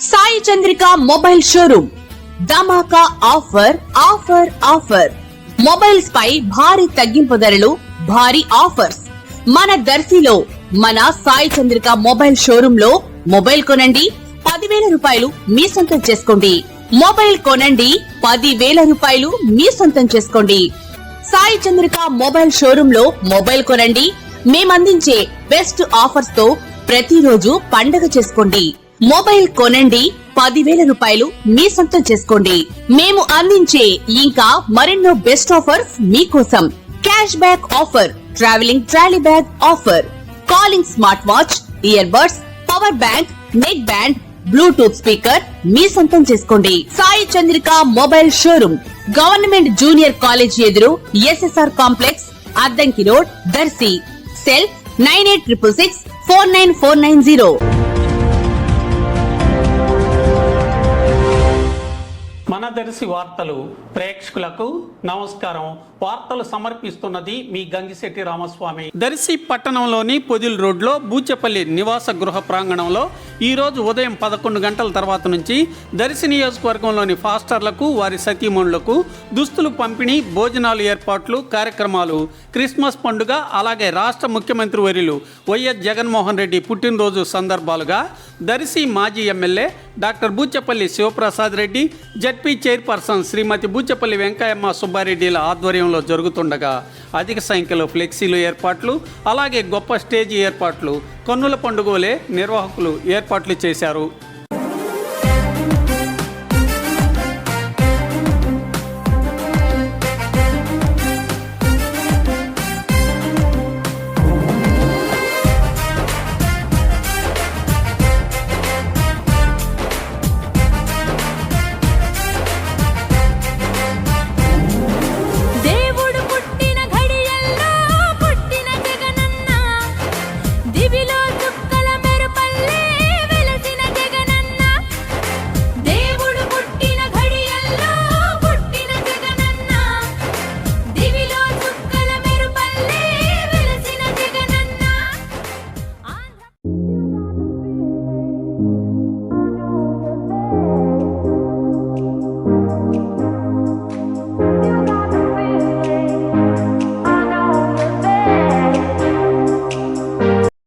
Sai Chandrika mobile showroom ధమాకా offer offer offer. Mobiles పై భారీ తగ్గింపు ధరలు, భారీ ఆఫర్స్. మన దర్శిలో మన సాయి చంద్రిక మొబైల్ షోరూమ్ లో మొబైల్ కొనండి, 10,000 రూపాయలు మీ సొంతం చేసుకోండి. మొబైల్ కొనండి, 10,000 రూపాయలు మీ సొంతం చేసుకోండి. సాయి చంద్రిక మొబైల్ షోరూమ్ లో మొబైల్ కొనండి, మేమందించే బెస్ట్ ఆఫర్స్ తో ప్రతిరోజు పండగ చేసుకోండి. మొబైల్ కొనండి, 10,000 రూపాయలు మీ సొంతం చేసుకోండి. మేము అందించే ఇంకా మరెన్నో బెస్ట్ ఆఫర్స్ మీకోసం. Cash back offer, travelling trolley bag offer, calling smart watch, ear buds, power bank, neck band, Bluetooth speaker మీ సొంతం చేసుకోండి. Sai Chandrika mobile showroom government junior college ఎదురు, SSR complex, Addanki road, Darsi. Cell 9866649490. మన దర్శి వార్తలు ప్రేక్షకులకు నమస్కారం. వార్తలు సమర్పిస్తున్నది మీ గంగిశెట్టి రామస్వామి. దర్శి పట్టణంలోని పొదిల్ రోడ్లో బూచెపల్లి నివాస గృహ ప్రాంగణంలో ఈరోజు ఉదయం 11 గంటల తర్వాత నుంచి దర్శి నియోజకవర్గంలోని ఫాస్టర్లకు, వారి సతీమణులకు దుస్తులు పంపిణీ, భోజనాలు ఏర్పాట్లు, కార్యక్రమాలు, క్రిస్మస్ పండుగ, అలాగే రాష్ట్ర ముఖ్యమంత్రి వర్యులు వైఎస్ జగన్మోహన్ రెడ్డి పుట్టినరోజు సందర్భాలుగా దర్శి మాజీ MLA doctor Buchepalli Sivaprasad Reddy, ZP chairperson Srimathi Buchepalli Venkayamma సుబ్బారెడ్డిల ఆధ్వర్యంలో జరుగుతుండగా అధిక సంఖ్యలో ఫ్లెక్సీలు ఏర్పాట్లు, అలాగే గొప్ప స్టేజీ ఏర్పాట్లు, కన్నుల పండుగలే నిర్వాహకులు ఏర్పాట్లు చేశారు.